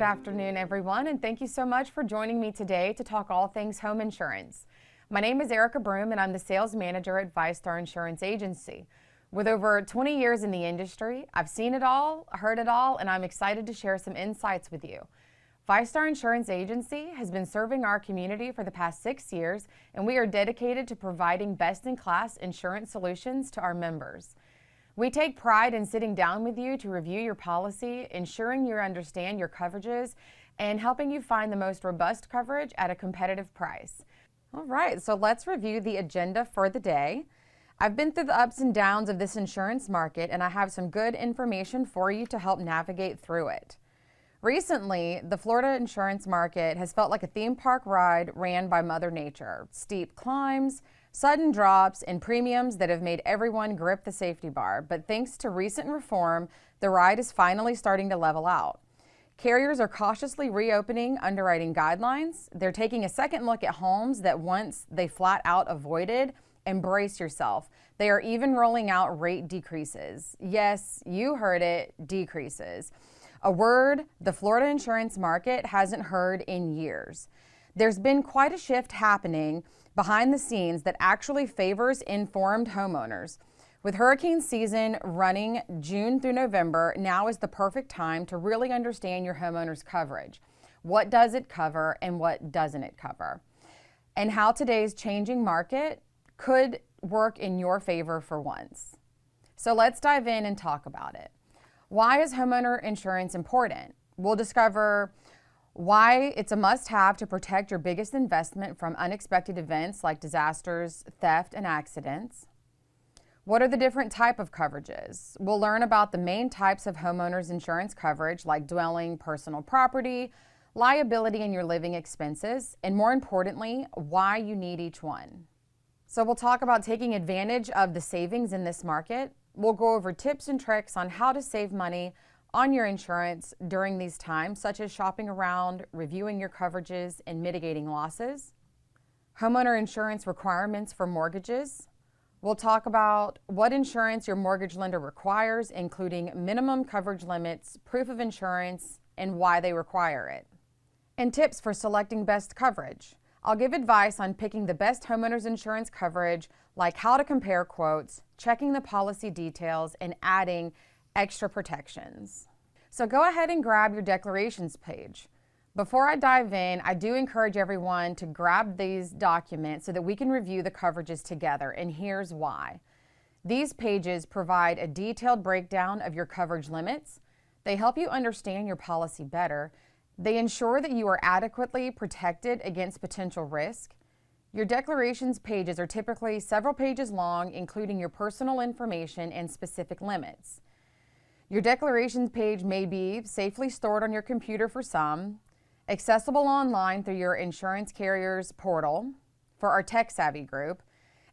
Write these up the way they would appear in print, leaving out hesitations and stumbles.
afternoon, everyone, and thank you so much for joining me today to talk all things home insurance. My name is Erica Broom, and I'm the sales manager at VyStar Insurance Agency. With over 20 years in the industry, I've seen it all, heard it all, and I'm excited to share some insights with you. VyStar Insurance Agency has been serving our community for the past 6 years, and we are dedicated to providing best-in-class insurance solutions to our members. We take pride in sitting down with you to review your policy, ensuring you understand your coverages, and helping you find the most robust coverage at a competitive price. All right, so let's review the agenda for the day. I've been through the ups and downs of this insurance market, and I have some good information for you to help navigate through it. Recently, the Florida insurance market has felt like a theme park ride ran by Mother Nature. Steep climbs, sudden drops, and premiums that have made everyone grip the safety bar. But thanks to recent reform, the ride is finally starting to level out. Carriers are cautiously reopening underwriting guidelines. They're taking a second look at homes that once they flat out avoided. Embrace yourself. They are even rolling out rate decreases. Yes, you heard it, decreases. A word the Florida insurance market hasn't heard in years. There's been quite a shift happening behind the scenes that actually favors informed homeowners. With hurricane season running June through November, now is the perfect time to really understand your homeowner's coverage. What does it cover and what doesn't it cover? And how today's changing market could work in your favor for once. So let's dive in and talk about it. Why is homeowner insurance important? We'll discover why it's a must-have to protect your biggest investment from unexpected events like disasters, theft, and accidents. What are the different types of coverages? We'll learn about the main types of homeowners insurance coverage like dwelling, personal property, liability, and your living expenses, and more importantly, why you need each one. So we'll talk about taking advantage of the savings in this market. We'll go over tips and tricks on how to save money on your insurance during these times, such as shopping around, reviewing your coverages, and mitigating losses. Homeowner insurance requirements for mortgages. We'll talk about what insurance your mortgage lender requires, including minimum coverage limits, proof of insurance, and why they require it. And tips for selecting best coverage. I'll give advice on picking the best homeowners insurance coverage, like how to compare quotes, checking the policy details, and adding extra protections. So go ahead and grab your declarations page. Before I dive in, I do encourage everyone to grab these documents so that we can review the coverages together, and here's why. These pages provide a detailed breakdown of your coverage limits. They help you understand your policy better. They ensure that you are adequately protected against potential risk. Your declarations pages are typically several pages long, including your personal information and specific limits. Your declarations page may be safely stored on your computer for some, accessible online through your insurance carrier's portal for our tech-savvy group,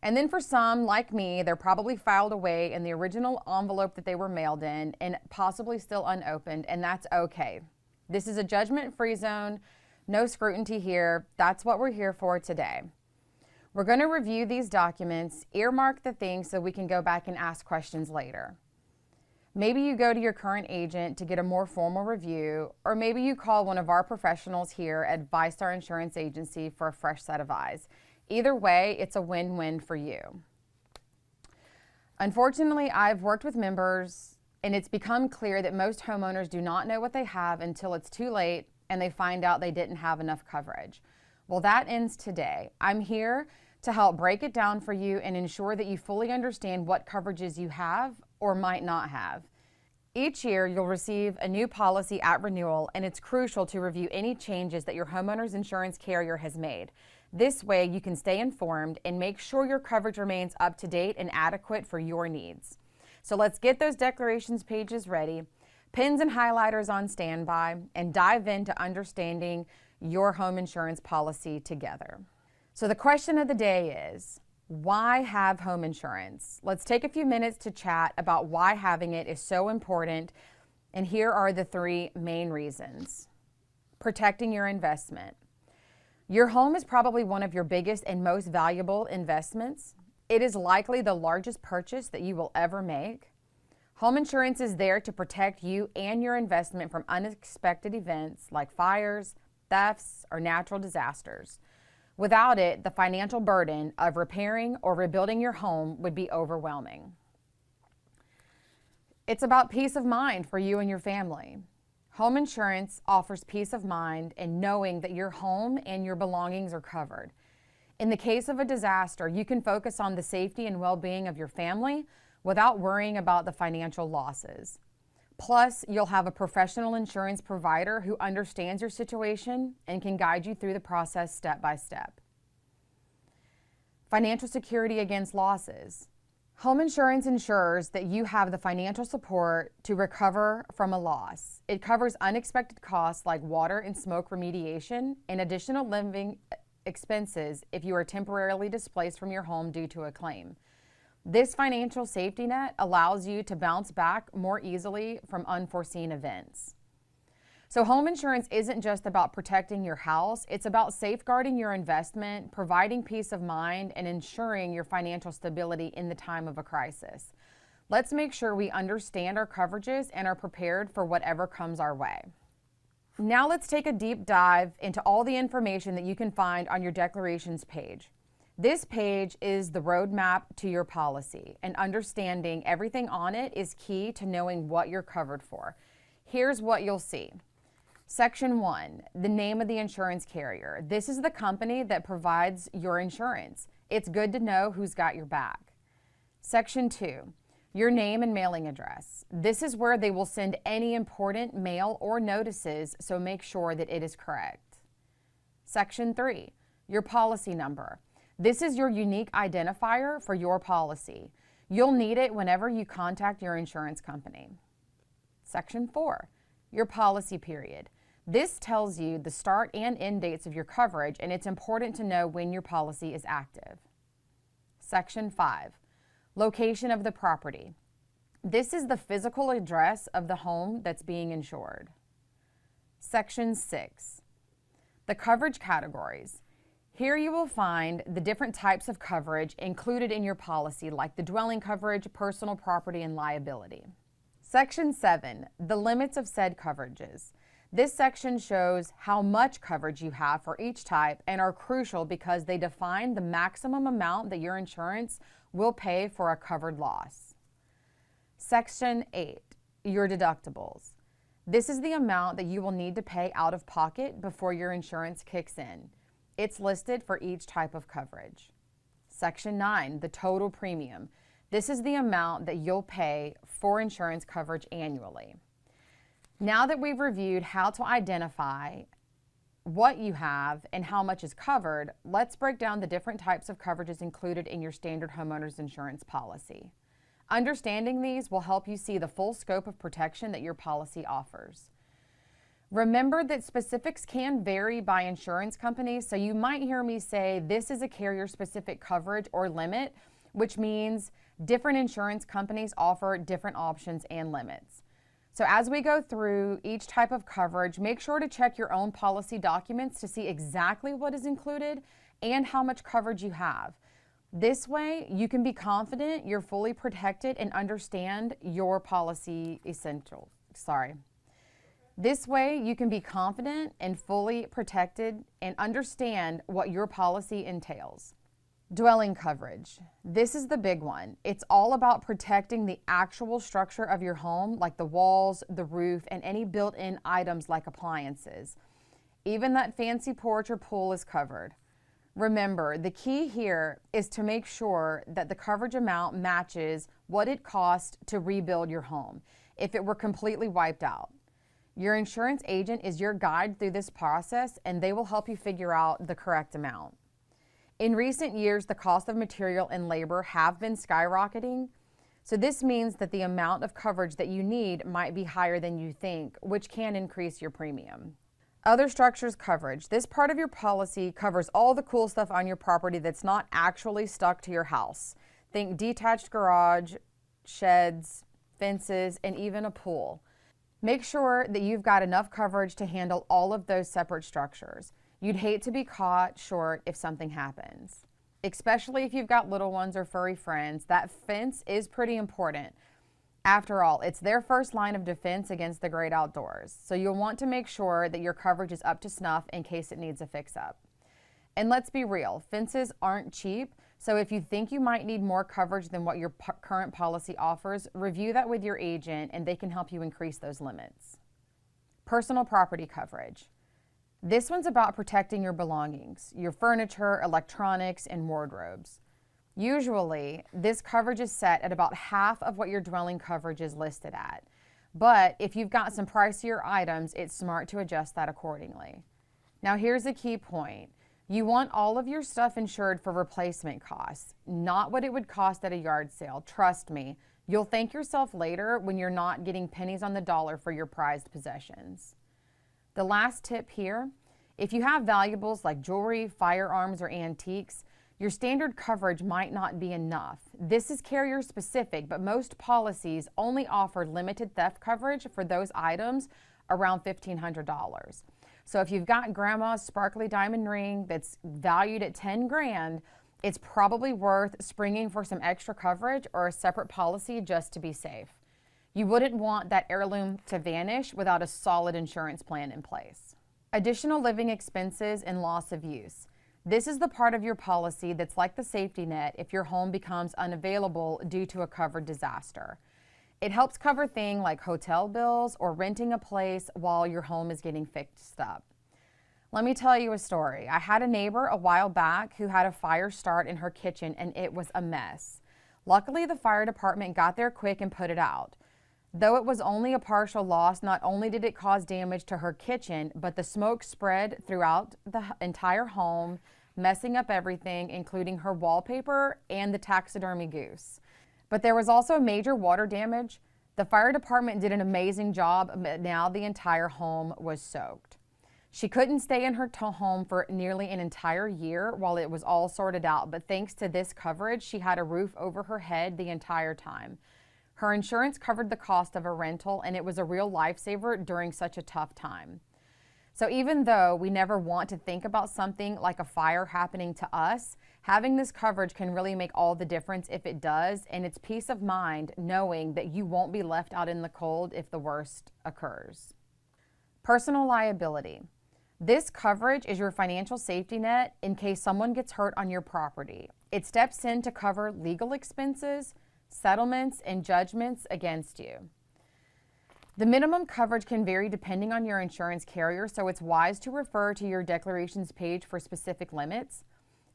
and then for some, like me, they're probably filed away in the original envelope that they were mailed in and possibly still unopened, and that's okay. This is a judgment-free zone, no scrutiny here. That's what we're here for today. We're going to review these documents, earmark the things so we can go back and ask questions later. Maybe you go to your current agent to get a more formal review, or maybe you call one of our professionals here at VyStar Insurance Agency for a fresh set of eyes. Either way, it's a win-win for you. Unfortunately, I've worked with members, and it's become clear that most homeowners do not know what they have until it's too late and they find out they didn't have enough coverage. Well, that ends today. I'm here to help break it down for you and ensure that you fully understand what coverages you have or might not have. Each year, you'll receive a new policy at renewal, and it's crucial to review any changes that your homeowner's insurance carrier has made. This way, you can stay informed and make sure your coverage remains up to date and adequate for your needs. So let's get those declarations pages ready, pens and highlighters on standby, and dive into understanding your home insurance policy together. So the question of the day is, why have home insurance? Let's take a few minutes to chat about why having it is so important, and here are the 3 main reasons. Protecting your investment. Your home is probably one of your biggest and most valuable investments. It is likely the largest purchase that you will ever make. Home insurance is there to protect you and your investment from unexpected events like fires, thefts, or natural disasters. Without it, the financial burden of repairing or rebuilding your home would be overwhelming. It's about peace of mind for you and your family. Home insurance offers peace of mind in knowing that your home and your belongings are covered. In the case of a disaster, you can focus on the safety and well-being of your family without worrying about the financial losses. Plus, you'll have a professional insurance provider who understands your situation and can guide you through the process step by step. Financial security against losses. Home insurance ensures that you have the financial support to recover from a loss. It covers unexpected costs like water and smoke remediation and additional living expenses if you are temporarily displaced from your home due to a claim. This financial safety net allows you to bounce back more easily from unforeseen events. So home insurance isn't just about protecting your house, it's about safeguarding your investment, providing peace of mind, and ensuring your financial stability in the time of a crisis. Let's make sure we understand our coverages and are prepared for whatever comes our way. Now let's take a deep dive into all the information that you can find on your declarations page. This page is the roadmap to your policy, and understanding everything on it is key to knowing what you're covered for. Here's what you'll see. Section 1, the name of the insurance carrier. This is the company that provides your insurance. It's good to know who's got your back. Section 2, your name and mailing address. This is where they will send any important mail or notices, so make sure that it is correct. Section 3, your policy number. This is your unique identifier for your policy. You'll need it whenever you contact your insurance company. Section 4, your policy period. This tells you the start and end dates of your coverage, and it's important to know when your policy is active. Section 5, location of the property. This is the physical address of the home that's being insured. Section 6, the coverage categories. Here you will find the different types of coverage included in your policy, like the dwelling coverage, personal property, and liability. Section 7, the limits of said coverages. This section shows how much coverage you have for each type and are crucial because they define the maximum amount that your insurance will pay for a covered loss. Section 8, your deductibles. This is the amount that you will need to pay out of pocket before your insurance kicks in. It's listed for each type of coverage. Section 9, the total premium. This is the amount that you'll pay for insurance coverage annually. Now that we've reviewed how to identify what you have and how much is covered, let's break down the different types of coverages included in your standard homeowners insurance policy. Understanding these will help you see the full scope of protection that your policy offers. Remember that specifics can vary by insurance companies, so you might hear me say this is a carrier-specific coverage or limit, which means different insurance companies offer different options and limits. So as we go through each type of coverage, make sure to check your own policy documents to see exactly what is included and how much coverage you have. This way, you can be confident you're fully protected and understand your policy essentials. This way, you can be confident and fully protected and understand what your policy entails. Dwelling coverage. This is the big one. It's all about protecting the actual structure of your home, like the walls, the roof, and any built-in items like appliances. Even that fancy porch or pool is covered. Remember, the key here is to make sure that the coverage amount matches what it costs to rebuild your home if it were completely wiped out. Your insurance agent is your guide through this process, and they will help you figure out the correct amount. In recent years, the cost of material and labor have been skyrocketing, so this means that the amount of coverage that you need might be higher than you think, which can increase your premium. Other structures coverage. This part of your policy covers all the cool stuff on your property that's not actually stuck to your house. Think detached garage, sheds, fences, and even a pool. Make sure that you've got enough coverage to handle all of those separate structures. You'd hate to be caught short if something happens. Especially if you've got little ones or furry friends, that fence is pretty important. After all, it's their first line of defense against the great outdoors, so you'll want to make sure that your coverage is up to snuff in case it needs a fix-up. And let's be real, fences aren't cheap, so if you think you might need more coverage than what your current policy offers, review that with your agent and they can help you increase those limits. Personal property coverage. This one's about protecting your belongings, your furniture, electronics, and wardrobes. Usually, this coverage is set at about half of what your dwelling coverage is listed at. But if you've got some pricier items, it's smart to adjust that accordingly. Now here's a key point. You want all of your stuff insured for replacement costs, not what it would cost at a yard sale. Trust me, you'll thank yourself later when you're not getting pennies on the dollar for your prized possessions. The last tip here, if you have valuables like jewelry, firearms, or antiques, your standard coverage might not be enough. This is carrier specific, but most policies only offer limited theft coverage for those items around $1,500. So if you've got grandma's sparkly diamond ring that's valued at 10 grand, it's probably worth springing for some extra coverage or a separate policy just to be safe. You wouldn't want that heirloom to vanish without a solid insurance plan in place. Additional living expenses and loss of use. This is the part of your policy that's like the safety net if your home becomes unavailable due to a covered disaster. It helps cover things like hotel bills or renting a place while your home is getting fixed up. Let me tell you a story. I had a neighbor a while back who had a fire start in her kitchen and it was a mess. Luckily, the fire department got there quick and put it out. Though it was only a partial loss, not only did it cause damage to her kitchen, but the smoke spread throughout the entire home, messing up everything, including her wallpaper and the taxidermy goose. But there was also major water damage. The fire department did an amazing job, but now the entire home was soaked. She couldn't stay in her home for nearly an entire year while it was all sorted out, but thanks to this coverage, she had a roof over her head the entire time. Her insurance covered the cost of a rental, and it was a real lifesaver during such a tough time. So even though we never want to think about something like a fire happening to us, having this coverage can really make all the difference if it does, and it's peace of mind knowing that you won't be left out in the cold if the worst occurs. Personal liability. This coverage is your financial safety net in case someone gets hurt on your property. It steps in to cover legal expenses, settlements, and judgments against you. The minimum coverage can vary depending on your insurance carrier, so it's wise to refer to your declarations page for specific limits.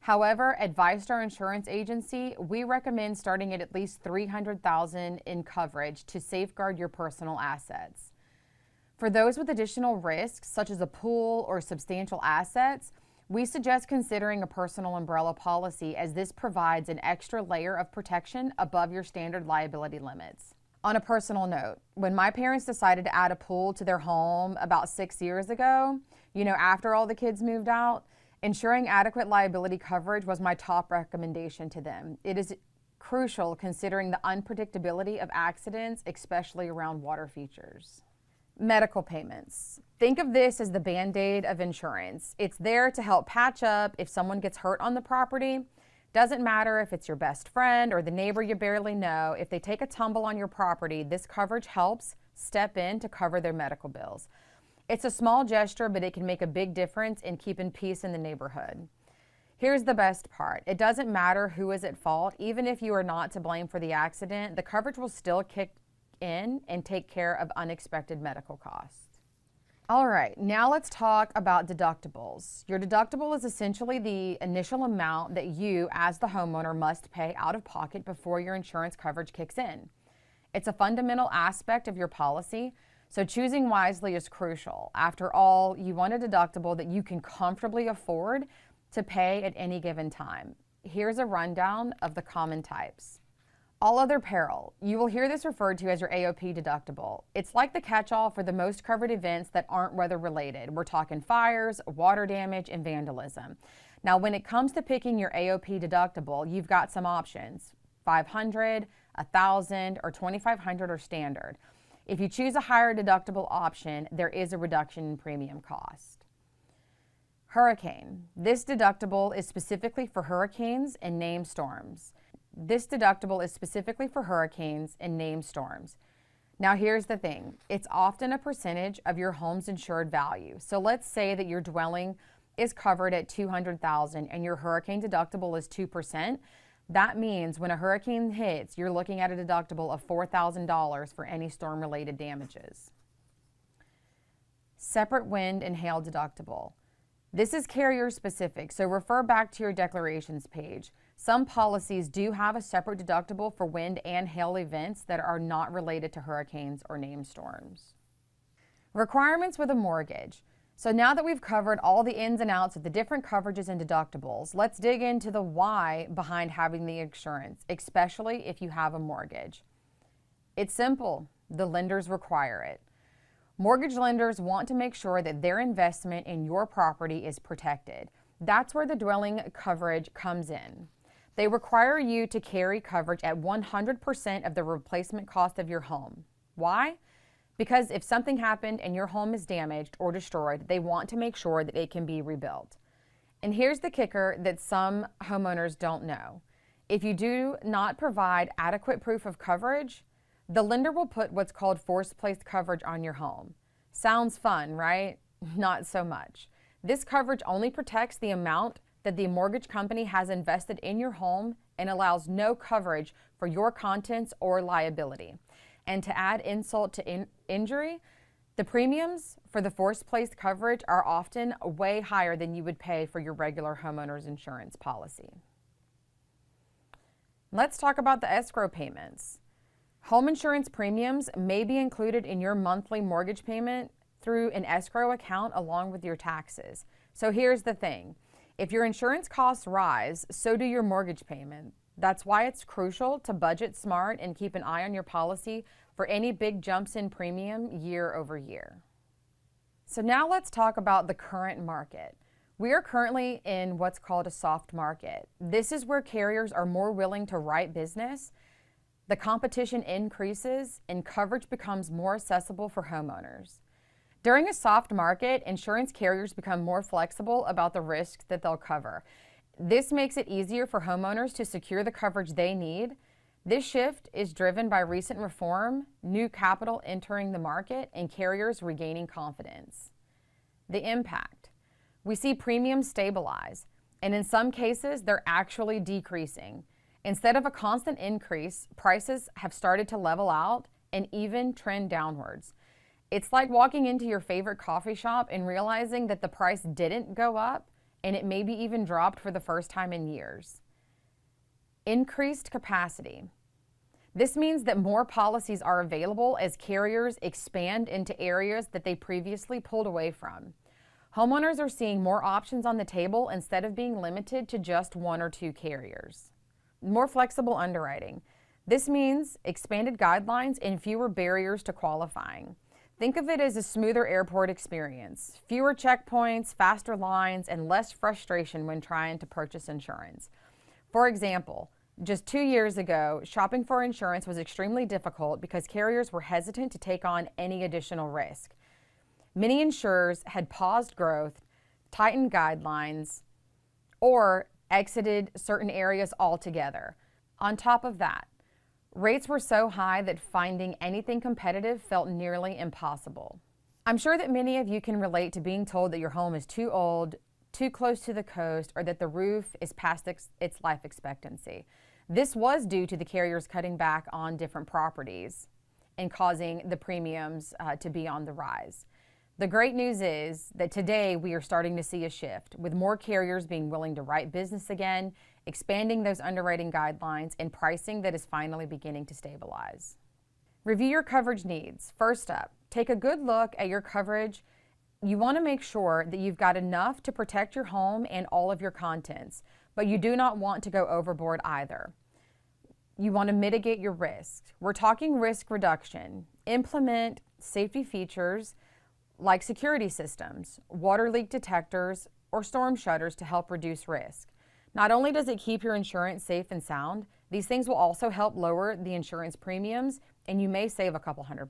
However, at VyStar Insurance Agency, we recommend starting at least $300,000 in coverage to safeguard your personal assets. For those with additional risks, such as a pool or substantial assets, we suggest considering a personal umbrella policy, as this provides an extra layer of protection above your standard liability limits. On a personal note, when my parents decided to add a pool to their home about 6 years ago, after all the kids moved out, ensuring adequate liability coverage was my top recommendation to them. It is crucial considering the unpredictability of accidents, especially around water features. Medical payments. Think of this as the Band-Aid of insurance. It's there to help patch up if someone gets hurt on the property. Doesn't matter if it's your best friend or the neighbor you barely know. If they take a tumble on your property, this coverage helps step in to cover their medical bills. It's a small gesture, but it can make a big difference in keeping peace in the neighborhood. Here's the best part. It doesn't matter who is at fault. Even if you are not to blame for the accident, the coverage will still kick in and take care of unexpected medical costs. All right, now let's talk about deductibles. Your deductible is essentially the initial amount that you, as the homeowner, must pay out of pocket before your insurance coverage kicks in. It's a fundamental aspect of your policy, so choosing wisely is crucial. After all, you want a deductible that you can comfortably afford to pay at any given time. Here's a rundown of the common types. All other peril. You will hear this referred to as your AOP deductible. It's like the catch-all for the most covered events that aren't weather-related. We're talking fires, water damage, and vandalism. Now, when it comes to picking your AOP deductible, you've got some options. $500, $1,000, or $2,500 are standard. If you choose a higher deductible option, there is a reduction in premium cost. Hurricane. This deductible is specifically for hurricanes and named storms. This deductible is specifically for hurricanes and named storms. Now here's the thing, it's often a percentage of your home's insured value. So let's say that your dwelling is covered at $200,000 and your hurricane deductible is 2%. That means when a hurricane hits, you're looking at a deductible of $4,000 for any storm-related damages. Separate wind and hail deductible. This is carrier specific, so refer back to your declarations page. Some policies do have a separate deductible for wind and hail events that are not related to hurricanes or named storms. Requirements with a mortgage. So now that we've covered all the ins and outs of the different coverages and deductibles, let's dig into the why behind having the insurance, especially if you have a mortgage. It's simple. The lenders require it. Mortgage lenders want to make sure that their investment in your property is protected. That's where the dwelling coverage comes in. They require you to carry coverage at 100% of the replacement cost of your home. Why? Because if something happened and your home is damaged or destroyed, they want to make sure that it can be rebuilt. And here's the kicker that some homeowners don't know. If you do not provide adequate proof of coverage, the lender will put what's called force-placed coverage on your home. Sounds fun, right? Not so much. This coverage only protects the amount that the mortgage company has invested in your home and allows no coverage for your contents or liability. And to add insult to injury, the premiums for the force-placed coverage are often way higher than you would pay for your regular homeowner's insurance policy. Let's talk about the escrow payments. Home insurance premiums may be included in your monthly mortgage payment through an escrow account along with your taxes. So here's the thing. If your insurance costs rise, so do your mortgage payment. That's why it's crucial to budget smart and keep an eye on your policy for any big jumps in premium year over year. So now let's talk about the current market. We are currently in what's called a soft market. This is where carriers are more willing to write business. The competition increases and coverage becomes more accessible for homeowners. During a soft market, insurance carriers become more flexible about the risks that they'll cover. This makes it easier for homeowners to secure the coverage they need. This shift is driven by recent reform, new capital entering the market, and carriers regaining confidence. The impact. We see premiums stabilize, and in some cases, they're actually decreasing. Instead of a constant increase, prices have started to level out and even trend downwards. It's like walking into your favorite coffee shop and realizing that the price didn't go up and it maybe even dropped for the first time in years. Increased capacity. This means that more policies are available as carriers expand into areas that they previously pulled away from. Homeowners are seeing more options on the table instead of being limited to just one or two carriers. More flexible underwriting. This means expanded guidelines and fewer barriers to qualifying. Think of it as a smoother airport experience, fewer checkpoints, faster lines, and less frustration when trying to purchase insurance. For example, just 2 years ago, shopping for insurance was extremely difficult because carriers were hesitant to take on any additional risk. Many insurers had paused growth, tightened guidelines, or exited certain areas altogether. On top of that, rates were so high that finding anything competitive felt nearly impossible. I'm sure that many of you can relate to being told that your home is too old, too close to the coast, or that the roof is past its life expectancy. This was due to the carriers cutting back on different properties and causing the premiums to be on the rise. The great news is that today we are starting to see a shift, with more carriers being willing to write business again, expanding those underwriting guidelines, and pricing that is finally beginning to stabilize. Review your coverage needs. First up, take a good look at your coverage. You want to make sure that you've got enough to protect your home and all of your contents, but you do not want to go overboard either. You want to mitigate your risk. We're talking risk reduction. Implement safety features like security systems, water leak detectors, or storm shutters to help reduce risk. Not only does it keep your insurance safe and sound, these things will also help lower the insurance premiums, and you may save a couple $100.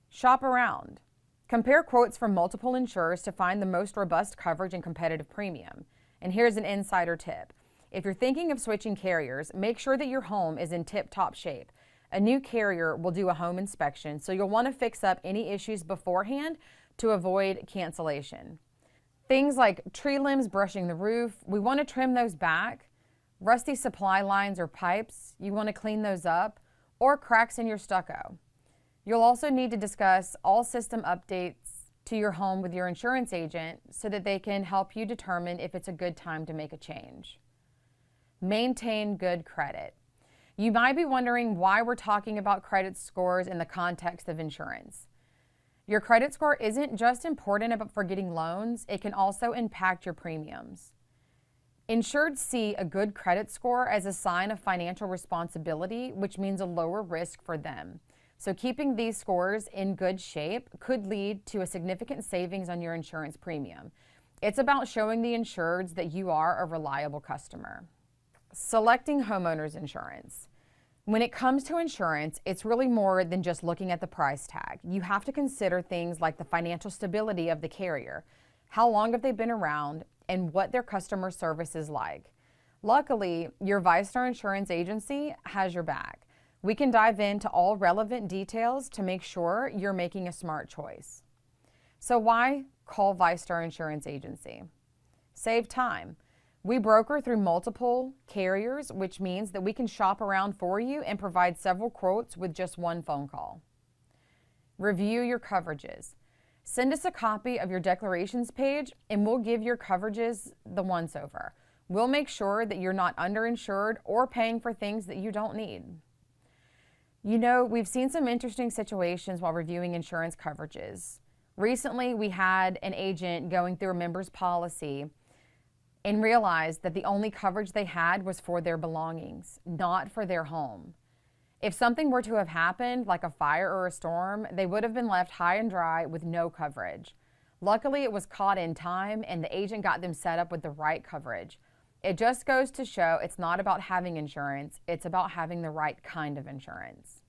Shop around. Compare quotes from multiple insurers to find the most robust coverage and competitive premium. And here's an insider tip. If you're thinking of switching carriers, make sure that your home is in tip-top shape. A new carrier will do a home inspection, so you'll want to fix up any issues beforehand to avoid cancellation. Things like tree limbs brushing the roof, we want to trim those back. Rusty supply lines or pipes, you want to clean those up, or cracks in your stucco. You'll also need to discuss all system updates to your home with your insurance agent so that they can help you determine if it's a good time to make a change. Maintain good credit. You might be wondering why we're talking about credit scores in the context of insurance. Your credit score isn't just important for getting loans, it can also impact your premiums. Insureds see a good credit score as a sign of financial responsibility, which means a lower risk for them. So keeping these scores in good shape could lead to a significant savings on your insurance premium. It's about showing the insureds that you are a reliable customer. Selecting homeowners insurance. When it comes to insurance, it's really more than just looking at the price tag. You have to consider things like the financial stability of the carrier, how long have they been around, and what their customer service is like. Luckily, your VyStar insurance agency has your back. We can dive into all relevant details to make sure you're making a smart choice. So why call VyStar Insurance Agency? Save time. We broker through multiple carriers, which means that we can shop around for you and provide several quotes with just one phone call. Review your coverages. Send us a copy of your declarations page and we'll give your coverages the once-over. We'll make sure that you're not underinsured or paying for things that you don't need. You know, we've seen some interesting situations while reviewing insurance coverages. Recently, we had an agent going through a member's policy and realized that the only coverage they had was for their belongings, not for their home. If something were to have happened, like a fire or a storm, they would have been left high and dry with no coverage. Luckily, it was caught in time and the agent got them set up with the right coverage. It just goes to show it's not about having insurance, it's about having the right kind of insurance.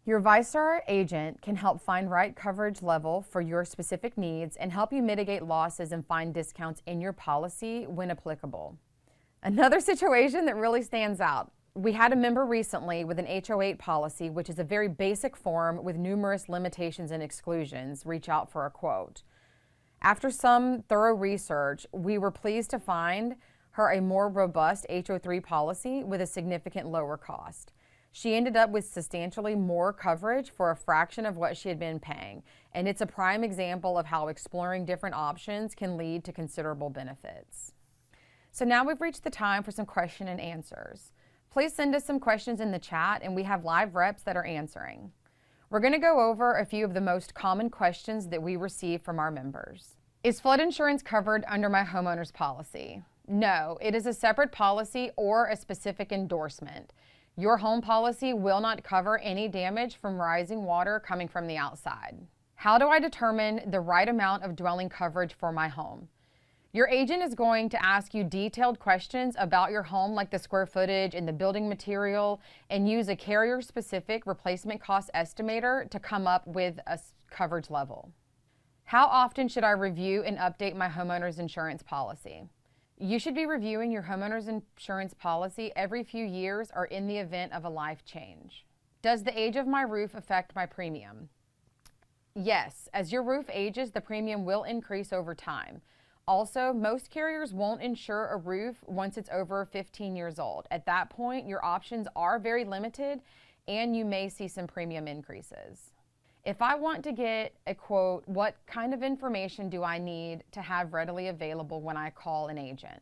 Your VyStar agent can help find right coverage level for your specific needs and help you mitigate losses and find discounts in your policy when applicable. Another situation that really stands out. We had a member recently with an HO8 policy, which is a very basic form with numerous limitations and exclusions, reach out for a quote. After some thorough research, we were pleased to find her a more robust HO3 policy with a significant lower cost. She ended up with substantially more coverage for a fraction of what she had been paying, and it's a prime example of how exploring different options can lead to considerable benefits. So now we've reached the time for some question and answers. Please send us some questions in the chat and we have live reps that are answering. We're going to go over a few of the most common questions that we receive from our members. Is flood insurance covered under my homeowner's policy? No, it is a separate policy or a specific endorsement. Your home policy will not cover any damage from rising water coming from the outside. How do I determine the right amount of dwelling coverage for my home? Your agent is going to ask you detailed questions about your home, like the square footage and the building material, and use a carrier-specific replacement cost estimator to come up with a coverage level. How often should I review and update my homeowner's insurance policy? You should be reviewing your homeowner's insurance policy every few years or in the event of a life change. Does the age of my roof affect my premium? Yes, as your roof ages, the premium will increase over time. Also, most carriers won't insure a roof once it's over 15 years old. At that point, your options are very limited and you may see some premium increases. If I want to get a quote, what kind of information do I need to have readily available when I call an agent?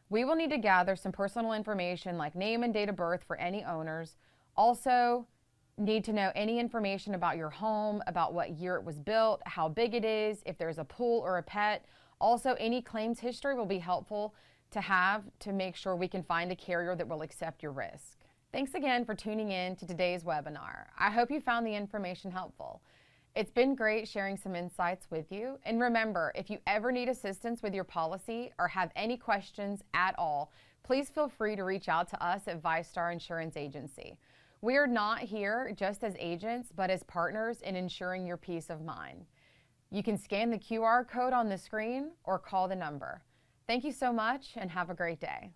We will need to gather some personal information like name and date of birth for any owners. Also, need to know any information about your home, about what year it was built, how big it is, if there's a pool or a pet. Also, any claims history will be helpful to have to make sure we can find a carrier that will accept your risk. Thanks again for tuning in to today's webinar. I hope you found the information helpful. It's been great sharing some insights with you. And remember, if you ever need assistance with your policy or have any questions at all, please feel free to reach out to us at VyStar Insurance Agency. We are not here just as agents, but as partners in ensuring your peace of mind. You can scan the QR code on the screen or call the number. Thank you so much and have a great day.